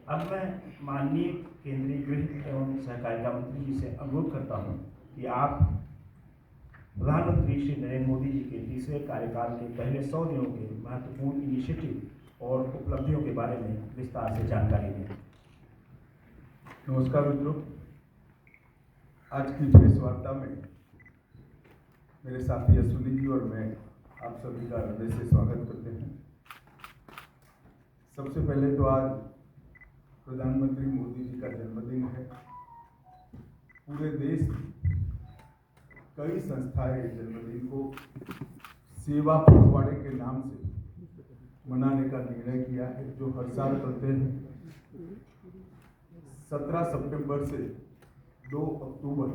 अब मैं माननीय केंद्रीय गृह एवं सहकारिता मंत्री जी से अनुरोध करता हूं कि आप प्रधानमंत्री श्री नरेंद्र मोदी जी के तीसरे कार्यकाल के पहले 100 दिनों के महत्वपूर्ण इनिशिएटिव और उपलब्धियों के बारे में विस्तार से जानकारी दें। नमस्कार मित्रों, आज की प्रेस वार्ता में मेरे साथी अश्विनी जी और मैं आप सभी का हृदय से स्वागत करते हैं। सबसे पहले तो आज प्रधानमंत्री मोदी जी का जन्मदिन है। पूरे देश में कई संस्थाएं जन्मदिन को सेवा पखवाड़े के नाम से मनाने का निर्णय किया है, जो हर साल करते हैं। 17 सितंबर से 2 अक्टूबर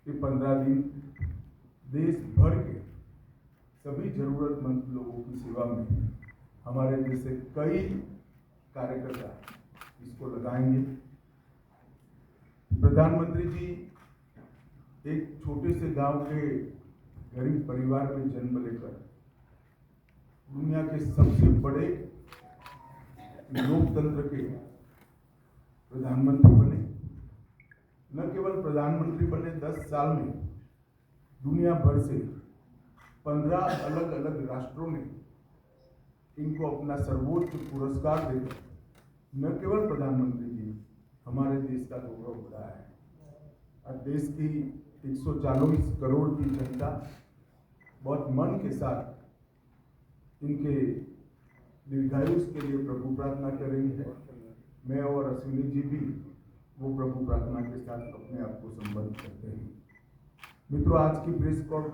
के 15 दिन देश भर के सभी जरूरतमंद लोगों की सेवा में हमारे जैसे कई कार्यकर्ता इसको लगाएंगे। प्रधानमंत्री जी एक छोटे से गांव के गरीब परिवार में जन्म लेकर दुनिया के सबसे बड़े लोकतंत्र के प्रधानमंत्री बने। न केवल प्रधानमंत्री बने, 10 साल में दुनिया भर से 15 अलग अलग राष्ट्रों ने इनको अपना सर्वोच्च पुरस्कार देकर न केवल प्रधानमंत्री जी हमारे देश का गौरव बढ़ाया है। और देश की 140 करोड़ की जनता बहुत मन के साथ इनके दीर्घायुष के लिए प्रभु प्रार्थना कर रही है। मैं और अश्विनी जी भी वो प्रभु प्रार्थना के साथ अपने आप को संबद्ध करते हैं। मित्रों, आज की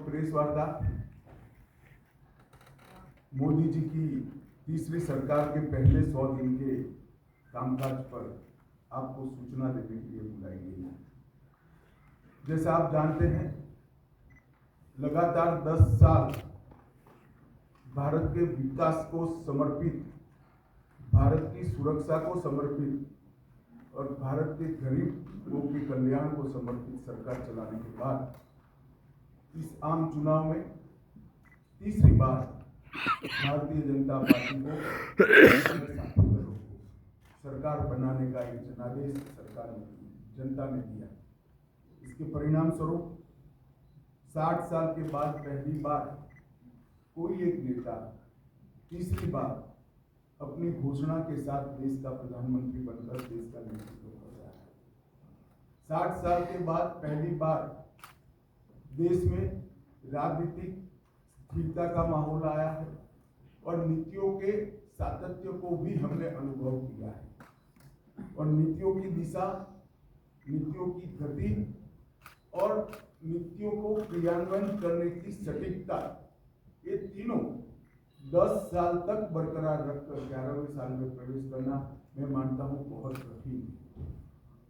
प्रेस वार्ता मोदी जी की तीसरी सरकार के पहले 100 दिन के कामकाज पर आपको सूचना देने के लिए बुलाई गई है। जैसा आप जानते हैं, लगातार 10 साल भारत के विकास को समर्पित, भारत की सुरक्षा को समर्पित और भारत के गरीबों के कल्याण को समर्पित सरकार चलाने के बाद इस आम चुनाव में तीसरी बार भारतीय जनता पार्टी को सरकार बनाने का एक जनादेश जनता ने दिया। इसके परिणाम स्वरूप 60 साल के बाद पहली बार कोई एक नेता तीसरी बार अपनी घोषणा के साथ देश का प्रधानमंत्री बनकर देश का नेतृत्व कर रहा है। 60 साल के बाद पहली बार देश में राजनीतिक स्थिरता का माहौल आया है और नीतियों के सातत्य को भी हमने अनुभव किया है। और नीतियों की दिशा, नीतियों की गति और नीतियों को क्रियान्वयन करने की सटीकता, ये तीनों 10 साल तक बरकरार रखकर 11वें साल में प्रवेश करना मैं मानता हूँ बहुत कठिन है।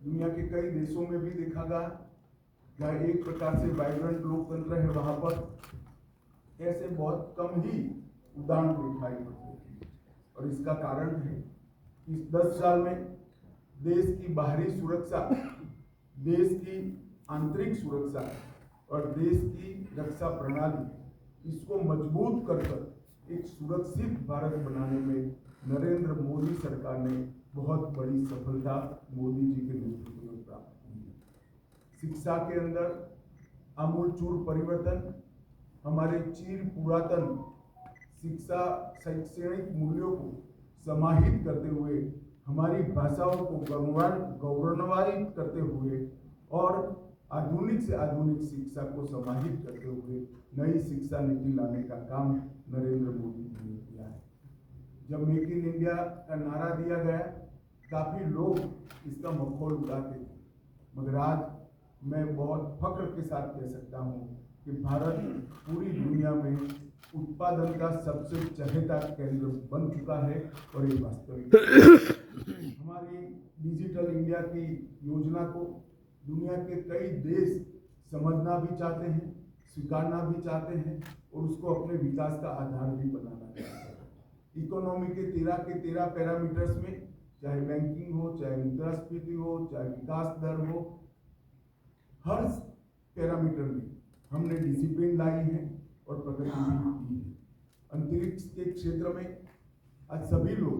दुनिया के कई देशों में भी देखा गया, जहाँ एक प्रकार से वाइब्रेंट लोकतंत्र है, वहां पर ऐसे बहुत कम ही उदाहरण दिखाई पड़ते हैं। और इसका कारण है कि इस 10 साल में देश की बाहरी सुरक्षा, देश की आंतरिक सुरक्षा और देश की रक्षा प्रणाली, इसको मजबूत कर एक सुरक्षित भारत बनाने में नरेंद्र मोदी सरकार ने बहुत बड़ी सफलता मोदी जी के नेतृत्व में प्राप्त की है। शिक्षा के अंदर आमूलचूल परिवर्तन, हमारे चिर पुरातन शिक्षा शैक्षणिक मूल्यों को समाहित करते हुए, हमारी भाषाओं को गौरवान्वित करते हुए और आधुनिक से आधुनिक शिक्षा को समाहित करते हुए नई शिक्षा नीति लाने का काम नरेंद्र मोदी जी ने किया है। जब मेक इन इंडिया का नारा दिया गया, काफी लोग इसका मखौल उड़ाते थे, मगर आज मैं बहुत फख्र के साथ कह सकता हूँ कि भारत पूरी दुनिया में उत्पादन का सबसे चहेता केंद्र बन चुका है और ये वास्तविक हमारी डिजिटल इंडिया की योजना को दुनिया के कई देश समझना भी चाहते हैं, स्वीकारना भी चाहते हैं और उसको अपने विकास का आधार भी बनाना चाहते हैं। इकोनॉमी के 13 पैरामीटर्स में, चाहे बैंकिंग हो, चाहे मुद्रास्फीति हो, चाहे विकास दर हो, हर पैरामीटर में हमने डिसिप्लिन लाई है और प्रगति भी की है। अंतरिक्ष के क्षेत्र में आज सभी लोग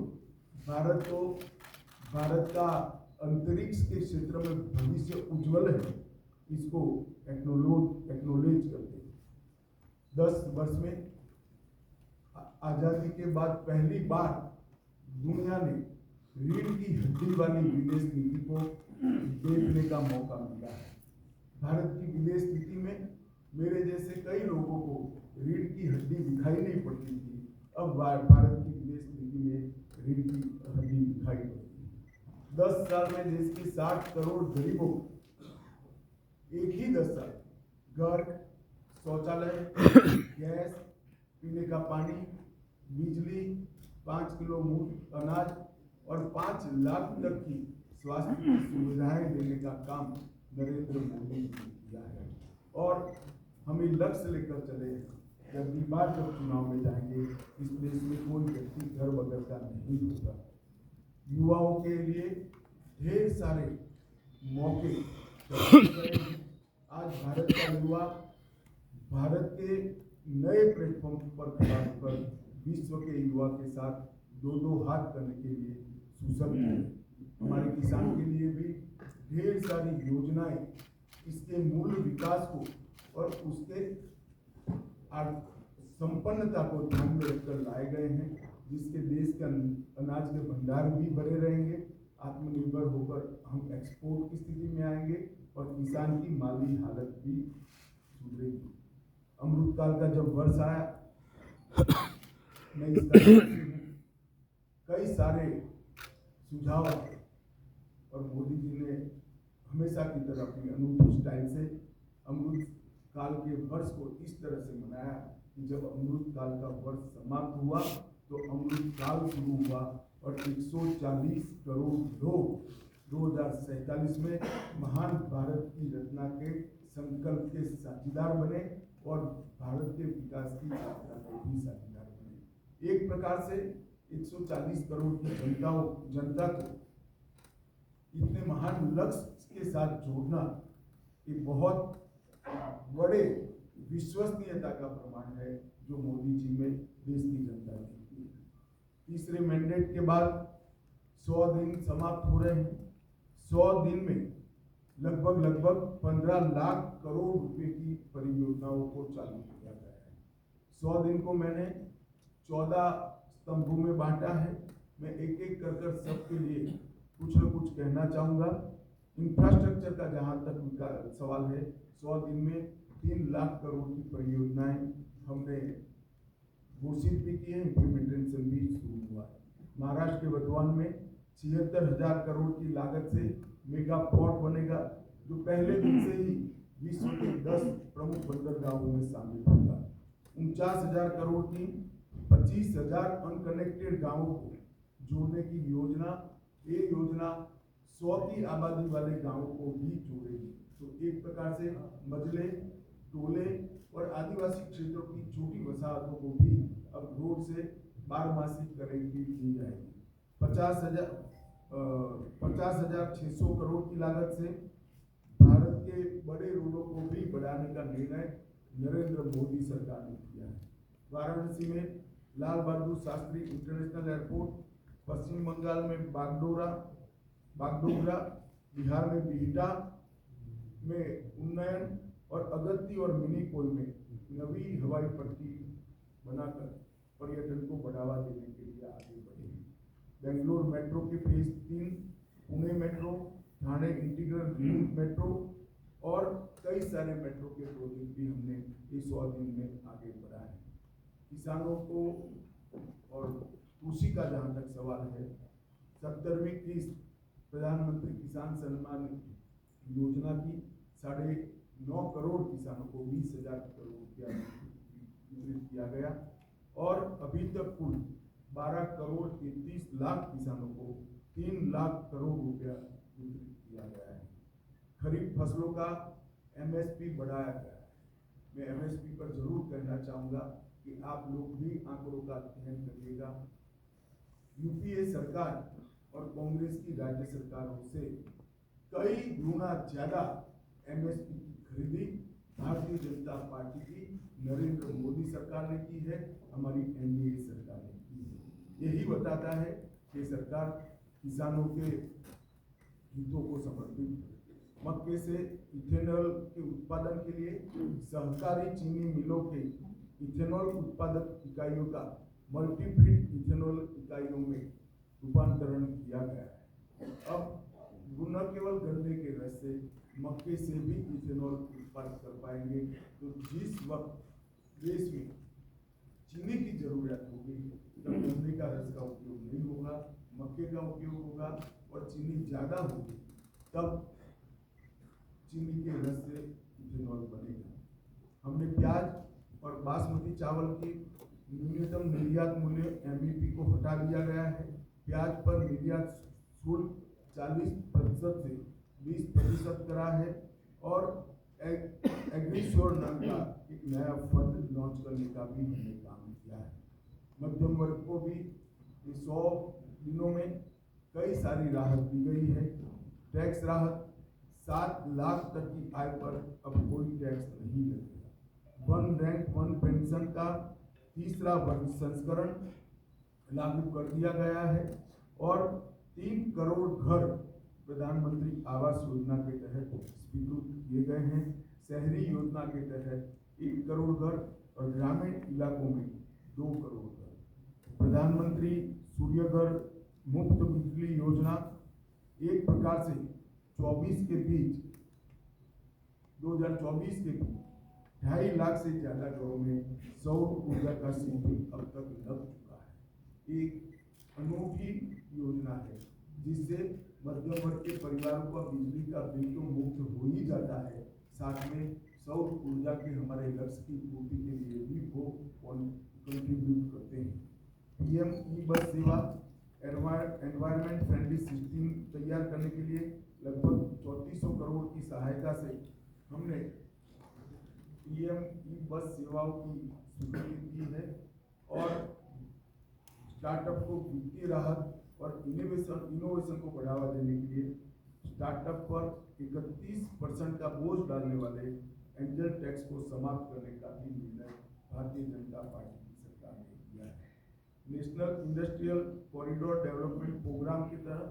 भारत को भारत का अंतरिक्ष के क्षेत्र में भविष्य उज्जवल है, इसको एक्नोलेज करते हैं। 10 वर्ष में आजादी के बाद पहली बार दुनिया ने रीढ़ की हड्डी वाली विदेश नीति को देखने का मौका मिला है। भारत की विदेश नीति में मेरे जैसे कई लोगों को रीढ़ की हड्डी दिखाई नहीं पड़ती थी, अब भारत की विदेश नीति में रीढ़ की हड्डी दिखाई पड़ती है। 10 साल में देश के 60 करोड़ गरीबों को एक ही 10 साल घर, शौचालय, गैस, पीने का पानी, बिजली, 5 किलो मुफ्त अनाज और 5 लाख तक की स्वास्थ्य की सुविधाएं देने का काम नरेंद्र मोदी जी ने किया है। और हमें लक्ष्य लेकर चले हैं, जब चुनाव में जाएंगे इस देश में कोई व्यक्ति घर बगैर का नहीं होगा। युवाओं के लिए ढेर सारे मौके आज भारत का युवा भारत के नए प्लेटफॉर्म पर खड़ा होकर विश्व के युवा के साथ दो हाथ करने के लिए सुसज्ज है। हमारे किसान के लिए भी ढेर सारी योजनाएं इसके मूल विकास को और उसके संपन्नता को ध्यान में रखकर लाए गए हैं, जिसके देश के अनाज के भंडार भी बड़े रहेंगे, आत्मनिर्भर होकर हम एक्सपोर्ट की स्थिति में आएंगे और किसान की माली हालत भी सुधरेगी। अमृतकाल का जब वर्ष आया, मैं इसका कई सारे सुझाव और मोदी जी ने हमेशा की तरह अपनी अनूठी स्टाइल से अमृत काल के वर्ष को इस तरह से मनाया कि जब अमृत काल का वर्ष समाप्त हुआ तो अमृत काल शुरू हुआ और 140 करोड़ लोग 2047 में महान भारत की रचना के संकल्प के साझीदार बने और भारत के विकास की यात्रा के भी साझीदार बने। एक प्रकार से 140 करोड़ की जनता को इतने महान लक्ष्य के साथ जोड़ना एक बहुत बड़े विश्वसनीयता का प्रमाण है जो मोदी जी में देश की जनता देखती है। तीसरे मैंडेट के बाद 100 दिन समाप्त हो रहे हैं। 100 दिन में लगभग 15 लाख करोड़ रुपए की परियोजनाओं को चालू किया गया है। 100 दिन को मैंने 14 स्तंभों में बांटा है। मैं एक एक कर सबके लिए कुछ न कुछ कहना चाहूँगा। इंफ्रास्ट्रक्चर का जहाँ तक सवाल है, 100 दिन में 3 लाख करोड़ की परियोजनाएं हमने घोषित भी की है, इम्प्लीमेंटेशन भी शुरू हुआ है। महाराष्ट्र के वर्तमान में 76,000 करोड़ की लागत से मेगा पोर्ट बनेगा, जो पहले दिन से ही विश्व के 10 प्रमुख बंदरगाहों में शामिल होगा। 49,000 करोड़ की 25,000 अनकनेक्टेड गांवों को जोड़ने की योजना, ये योजना 100 की आबादी वाले गांवों को भी जोड़ेगी। तो एक प्रकार से मजले, टोले और आदिवासी क्षेत्रों की छोटी वसाहतों को भी अब रोड से बारमासी कनेक्टिविटी दी जाएगी। 50,600 करोड़ की लागत से भारत के बड़े रोडों को भी बढ़ाने का निर्णय नरेंद्र मोदी सरकार ने किया है। वाराणसी में लाल बहादुर शास्त्री इंटरनेशनल एयरपोर्ट, पश्चिम बंगाल में बागडोगरा, बिहार में बिहटा में उन्नयन और अगत्ती और मिनीपोल में नवी हवाई पट्टी बनाकर पर्यटन को बढ़ावा देने के लिए आगे बढ़ेगी। बेंगलोर मेट्रो के phase 3, Pune metro, Thane integral ring metro और कई सारे मेट्रो के प्रोजेक्ट भी हमने इस 100 दिन में आगे बढ़ाए हैं। किसानों को और कृषि का जहाँ तक सवाल है, 70वीं किस्त प्रधानमंत्री किसान सम्मान योजना की 9.5 करोड़ किसानों को 20,000 करोड़ रुपया वितरित किया गया और अभी तक कुल 12 करोड़ 33 लाख किसानों को 3 लाख करोड़ रुपया वितरित किया गया है। खरीफ फसलों का MSP बढ़ाया गया है। मैं MSP पर जरूर कहना चाहूँगा कि आप लोग भी आंकड़ों का अध्ययन करिएगा। यूपीए सरकार और कांग्रेस की राज्य सरकारों से कई गुना ज्यादा MSP की खरीदी भारतीय जनता पार्टी की नरेंद्र मोदी सरकार ने की है, हमारी NDA सरकार ने की है। यही बताता है कि सरकार किसानों के हितों को समर्पित। मक्के से इथेनॉल के उत्पादन के लिए सहकारी चीनी मिलों के इथेनॉल उत्पादक इकाइयों का मल्टीफीड इथेनॉल इकाइयों में रूपांतरण किया गया है। अब न केवल गन्ने के रस से, मक्के से भी इथेनॉल उत्पादन कर पाएंगे। तो जिस वक्त देश में चीनी की जरूरत होगी तब गन्ने का रस का उपयोग नहीं होगा, मक्के का उपयोग होगा, और चीनी ज्यादा होगी तब चीनी के रस से इथेनॉल बनेगा। हमने प्याज और बासमती चावल की न्यूनतम निर्यात मूल्य MSP को हटा दिया गया है। प्याज पर निर्यात शुल्क 40% से 20% करा है, और एग्रीश्योर नाम का एक नया फंड लॉन्च करने का भी हमने काम किया है। मध्यम वर्ग को भी 100 दिनों में कई सारी राहत दी गई है। टैक्स राहत 7 लाख तक की आय पर अब कोई टैक्स नहीं लगेगा। वन रैंक वन पेंशन का तीसरा संस्करण लागू कर दिया गया है, और 3 करोड़ घर प्रधानमंत्री आवास योजना के तहत स्वीकृत किए गए हैं। शहरी योजना के तहत 1 करोड़ घर और ग्रामीण इलाकों में 2 करोड़ घर। प्रधानमंत्री सूर्य घर मुफ्त बिजली योजना एक प्रकार से 2024 के बीच 2.5 लाख से ज्यादा घरों में सौर ऊर्जा का सिस्टम अब तक लग चुका है। एक अनूठी योजना है जिससे मध्यम वर्ग के परिवारों का बिजली का बिल तो मुक्त हो ही जाता है, साथ में सौर ऊर्जा के हमारे लक्ष्य की पूर्ति के लिए भी वो कंट्रीब्यूट करते हैं। PM ई-बस सेवा एनवायरमेंट फ्रेंडली सिस्टम तैयार करने के लिए लगभग 3400 करोड़ की सहायता से हमने PM ई-बस सेवाओं की स्वीकृति की है, और स्टार्टअप को वित्तीय राहत और इनोवेशन को बढ़ावा देने के लिए स्टार्टअप पर 31% का बोझ डालने वाले एंजल टैक्स को समाप्त करने का भी निर्णय भारतीय जनता पार्टी की सरकार ने किया है। National industrial corridor development programme के तहत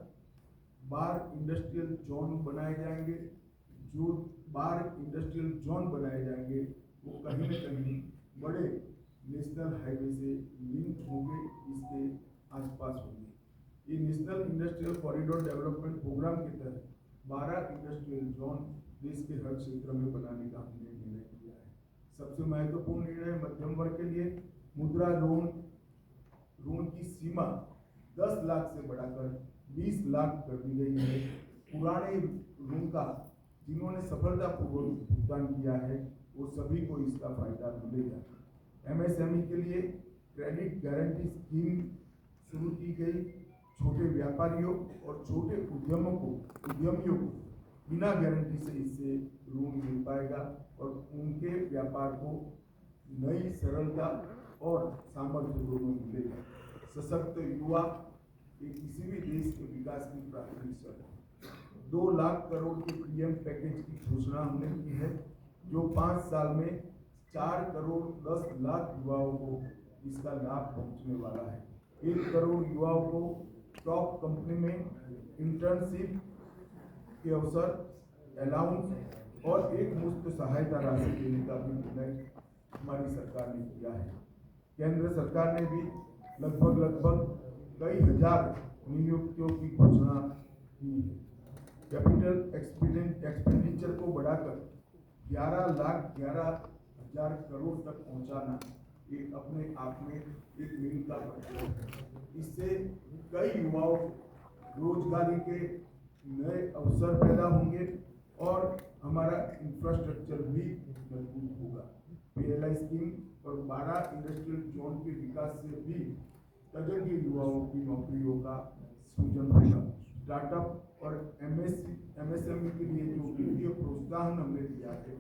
12 इंडस्ट्रियल जोन बनाए जाएंगे। जो 12 इंडस्ट्रियल जोन बनाए जाएंगे वो कहीं न कहीं बड़े नेशनल हाईवे से लिंक होंगे, इसके आसपास होंगे। ये national industrial corridor development programme के तहत 12 इंडस्ट्रियल जोन देश के हर क्षेत्र में बनाने का हमने निर्णय किया है। सबसे महत्वपूर्ण निर्णय मध्यम वर्ग के लिए मुद्रा ऋण की सीमा 10 लाख से बढ़ाकर 20 लाख कर दी गई है। पुराने ऋण का जिन्होंने सफलतापूर्वक भुगतान किया है वो सभी को इसका फायदा मिलेगा। MSME के लिए क्रेडिट गारंटी स्कीम शुरू की गई। छोटे व्यापारियों और छोटे उद्यमियों को बिना गारंटी से इससे ऋण मिल पाएगा, और उनके व्यापार को नई सरलता और सामर्थ्य दोनों मिलेगा। सशक्त युवा किसी भी देश के विकास की प्राथमिक शर्त है। 2 लाख करोड़ के PM पैकेज की घोषणा हमने की है, जो 5 साल में 4 करोड़ 10 लाख युवाओं को इसका लाभ पहुंचने वाला है। 1 करोड़ युवाओं को टॉप कंपनी में इंटर्नशिप के अवसर, अलाउंस और एक मुफ्त सहायता राशि देने का भी निर्णय हमारी सरकार ने किया है। केंद्र सरकार ने भी लगभग कई हजार नियुक्तियों की घोषणा की है। कैपिटल एक्सपेंडिचर को बढ़ाकर 11,11,000 करोड़ तक पहुंचाना ये अपने आप में एक मील का पत्थर है। इससे कई युवाओं रोजगारी के नए अवसर पैदा होंगे और हमारा इंफ्रास्ट्रक्चर भी मजबूत होगा। PLI स्कीम और 12 इंडस्ट्रियल जोन के विकास से भी तजर्बी युवाओं की नौकरियों का सृजन होगा। स्टार्टअप और MSME के लिए जो वित्तीय प्रोत्साहन हमने दिया है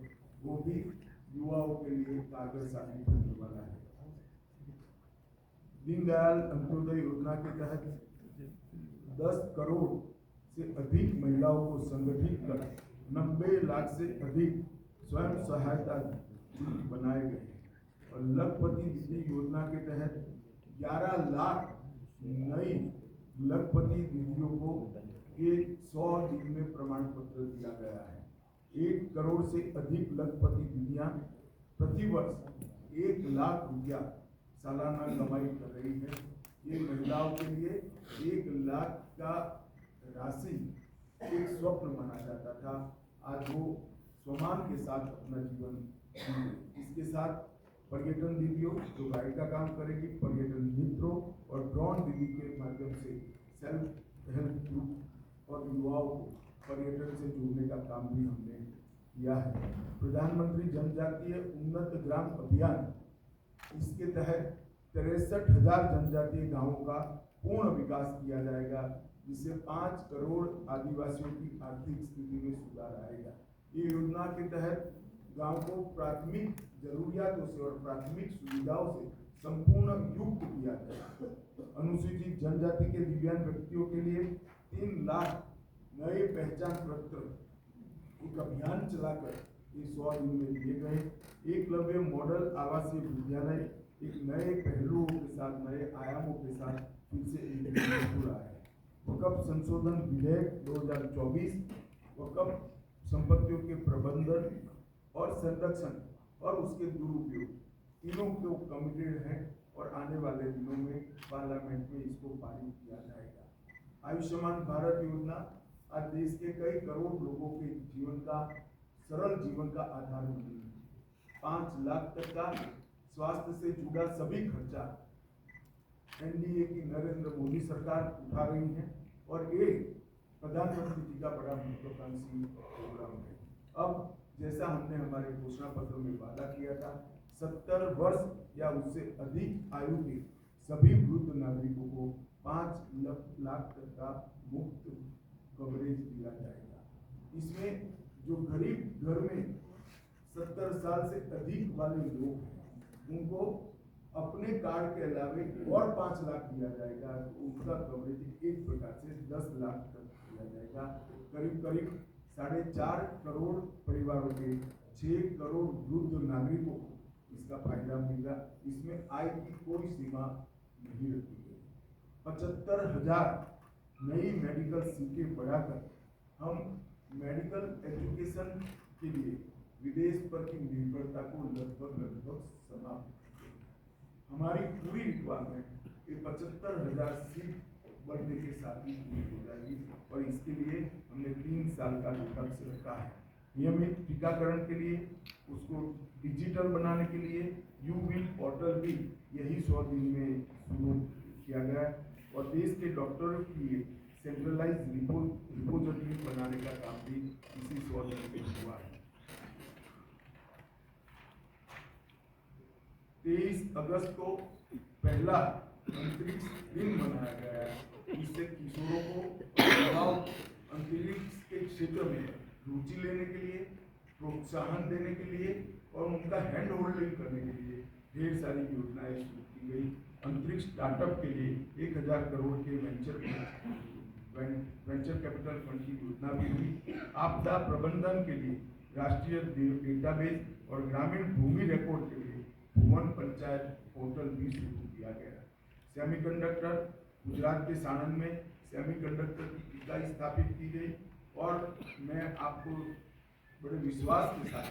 वो भी युवाओं के लिए कारगर साबित होने वाला है। दीनदयाल अंत्योदय योजना के तहत 10 करोड़ से अधिक महिलाओं को संगठित कर 90 लाख से अधिक स्वयं सहायता बनाए गए हैं और लखपति दीदी योजना के तहत 11 लाख नई लखपति दीदियों को ये 100 दिन में प्रमाण पत्र दिया गया है। 1 करोड़ से अधिक लखपति दीदियां प्रतिवर्ष 1 लाख रुपया सालाना कमाई कर रही है। ये महिलाओं के लिए 1 लाख का राशि एक स्वप्न माना जाता था। आज वो सम्मान के साथ अपना जीवन जीते। इसके साथ पर्यटन दीदियों जो गाइड का काम करेगी, पर्यटन मित्रों और ड्रोन दीदी के माध्यम से सेल्फ हेल्प ग्रुप और युवाओं को पर्यटन से जोड़ने का काम भी हमने किया है। प्रधानमंत्री जनजातीय उन्नत ग्राम अभियान, इसके तहत 63,000 जनजातीय गांवों का पूर्ण विकास किया जाएगा, जिससे 5 करोड़ आदिवासियों की आर्थिक स्थिति में सुधार आएगा। ये योजना के तहत गांव को प्राथमिक जरूरियातों से और प्राथमिक सुविधाओं से संपूर्ण युक्त किया जाएगा। अनुसूचित जनजाति के दिव्यांग व्यक्तियों के लिए 3 लाख नए पहचान पत्र एक अभियान चलाकर ये 100 दिन में दिए गए। एकलव्य मॉडल आवासीय विद्यालय एक नए पहलुओं के साथ, नए आयामों के साथ फिर से हो रहा है। वक्फ संशोधन विधेयक 2024 वक्फ संपत्तियों के प्रबंधन और संरक्षण और उसके दुरुपयोग तीनों को कमिटेड है और आने वाले दिनों में पार्लियामेंट में इसको पारित किया जाएगा। आयुष्मान भारत योजना आज देश के कई करोड़ लोगों के जीवन का, सरल जीवन का आधार बनी है। 5 लाख तक का स्वास्थ्य से जुड़ा सभी खर्चा एनडीए की नरेंद्र मोदी सरकार उठा रही है और ये प्रधानमंत्री जी का बड़ा महत्वाकांक्षी प्रोग्राम है। अब जैसा हमने हमारे घोषणा पत्र में वादा किया था, 70 वर्ष या उससे अधिक आयु के सभी वृद्ध नागरिकों को 5 लाख तक का मुफ्त कवरेज दिया जाएगा। इसमें जो गरीब घर में 70 साल से अधिक वाले लोग हैं, उनको अपने कार्ड के अलावे और 5 लाख दिया जाएगा। तो उनका कवरेज एक प्रकार से 10 लाख तक दिया जाएगा। करीब 4.5 करोड़ परिवारों के 6 करोड़ वृद्ध नागरिकों को इसका फायदा मिलेगा। इसमें आय की कोई सीमा नहीं रखी गई। 75,000 नई मेडिकल सीटें बढ़ाकर हम मेडिकल एजुकेशन के लिए विदेश पर की निर्भरता को लगभग समाप्त करेंगे। हमारी पूरी रिक्वायरमेंट ये 75,000 सीट बढ़ने के साथ ही पूरी हो जाएगी और इसके लिए हमने 3 साल का लक्ष्य रखा है। नियमित टीकाकरण के लिए, उसको डिजिटल बनाने के लिए यू-विन पोर्टल भी यही 100 दिन में शुरू किया गया और देश के डॉक्टरों के लिए सेंट्रलाइज रिपोजिटरी बनाने का काम भी इसी 100 दिन में हुआ है। 23 अगस्त को पहला अंतरिक्ष दिन मनाया गया है। इससे किशोरों को अंतरिक्ष के क्षेत्र में रुचि लेने के लिए, प्रोत्साहन देने के लिए और उनका हैंड होल्डिंग करने के लिए ढेर सारी योजनाएं शुरू की गई। अंतरिक्ष स्टार्टअप के लिए 1,000 करोड़ के वेंचर कैपिटल फंड की योजना भी हुई। आपदा प्रबंधन के लिए राष्ट्रीय डेटाबेस और ग्रामीण भूमि रिकॉर्ड के लिए भुवन पंचायत पोर्टल भी शुरू किया गया। सेमीकंडक्टर, गुजरात के साणंद में सेमीकंडक्टर की इकाई स्थापित की गई और मैं आपको बड़े विश्वास के साथ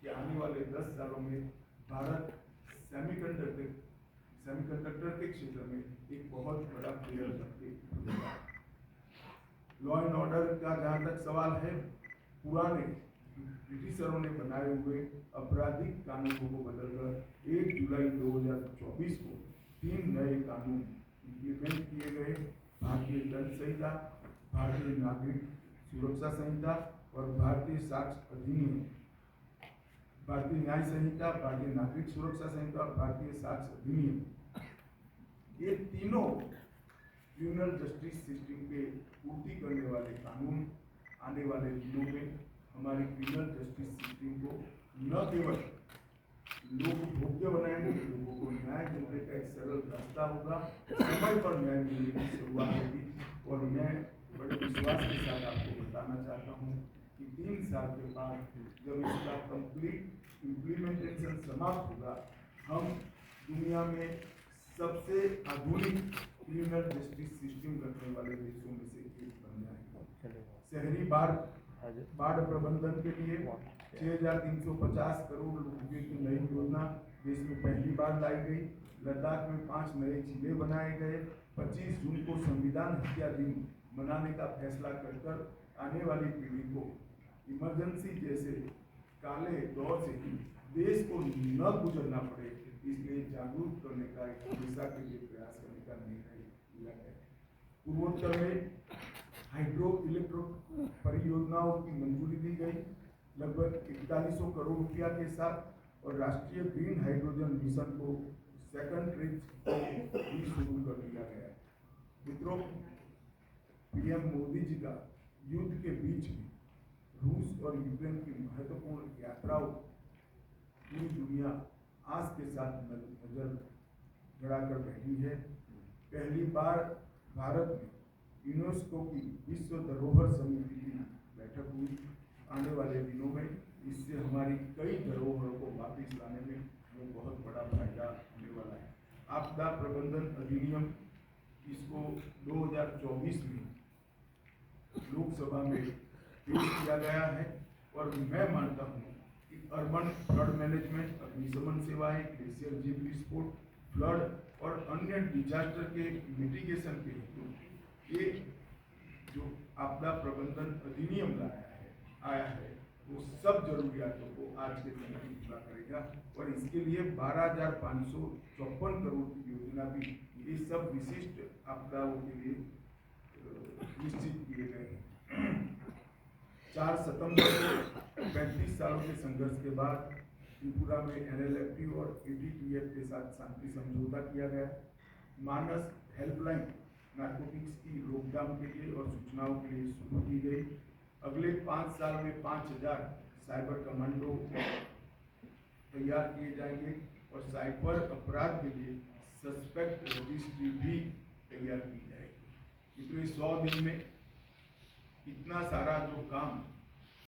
कि आने वाले 10 सालों में भारत सेमीकंडक्टर के क्षेत्र में एक बहुत बड़ा प्लेयर बनेगा। लॉ एंड ऑर्डर का जहाँ तक सवाल है, पुराने ब्रिटिशरों ने बनाए हुए आपराधिक कानूनों को बदलकर 1 जुलाई 2024 को 3 नए कानून इम्प्लीमेंट किए गए। भारतीय दंड संहिता, भारतीय नागरिक सुरक्षा संहिता और भारतीय साक्ष्य अधिनियम, भारतीय न्याय संहिता, भारतीय नागरिक सुरक्षा संहिता और भारतीय साक्ष्य अधिनियम, ये तीनों क्रिमिनल जस्टिस सिस्टम के पूर्ति करने वाले कानून आने वाले दिनों में हमारी क्रिमिनल जस्टिस सिस्टम को न केवल लोग भोग्य बनाएंगे, लोगों को न्याय मिलने का एक सरल रास्ता होगा, समय पर न्याय मिलने की शुरुआत होगी। और मैं बड़े विश्वास के साथ आपको बताना चाहता हूँ कि 3 साल के बाद जब इसका कंप्लीट इम्प्लीमेंटेशन समाप्त होगा, हम दुनिया में सबसे आधुनिक क्रिमिनल जस्टिस सिस्टम रखने वाले देशों में से एक बन जाएंगे। शहरी बाढ़ प्रबंधन के लिए 6,350 करोड़ रुपए की नई योजना देश में पहली बार लाई गई। लद्दाख में 5 नए जिले बनाए गए। 25 जून को संविधान हत्या दिन मनाने का फैसला कर आने वाली पीढ़ी को इमरजेंसी जैसे काले दौर से देश को न गुजरना पड़े, इसलिए जागरूक करने का एक हमेशा के लिए प्रयास करने का निर्णय लिया गया। पूर्वोत्तर में हाइड्रो इलेक्ट्रो परियोजनाओं की मंजूरी दी गई, लगभग 4100 करोड़ रुपया के साथ, और राष्ट्रीय ग्रीन हाइड्रोजन मिशन को सेकंड ट्रिप भी शुरू कर दिया गया। मित्रों, पीएम मोदी जी का युद्ध के बीच में रूस और यूक्रेन की महत्वपूर्ण यात्राओं पूरी दुनिया आस के साथ नजर गड़ाकर बैठी है। पहली बार भारत में यूनेस्को की विश्व धरोहर समिति की बैठक हुई। आने वाले दिनों में इससे हमारी कई धरोहरों को वापस लाने में हमें बहुत बड़ा फायदा होने वाला है। आपदा प्रबंधन अधिनियम, इसको 2024 में लोकसभा में पेश किया गया है, और मैं मानता हूँ कि अर्बन फ्लड मैनेजमेंट, अग्निशमन सेवाएं, ग्लेशियर जीव विस्फोट, फ्लड और अन्य डिजास्टर के मिटिगेशन के हेतु ये जो आपदा प्रबंधन अधिनियम आया है वो सब जरूरियातों को आज के दिन में पूरा करेगा, और इसके लिए 12,554 करोड़ की योजना भी ये सब विशिष्ट आपदाओं के लिए निश्चित किए गए हैं। 4 सितंबर को 35 सालों के संघर्ष के बाद त्रिपुरा में NLFT और ATTF के साथ शांति समझौता किया गया। मानस हेल्पलाइन नारकोटिक्स की रोकथाम के लिए और सूचनाओं के लिए शुरू की गई। अगले 5 साल में 5,000 साइबर कमांडो तैयार किए जाएंगे, और साइबर अपराध के लिए सस्पेक्ट रजिस्ट्री भी तैयार की जाएगी। इतने 100 दिन में इतना सारा जो काम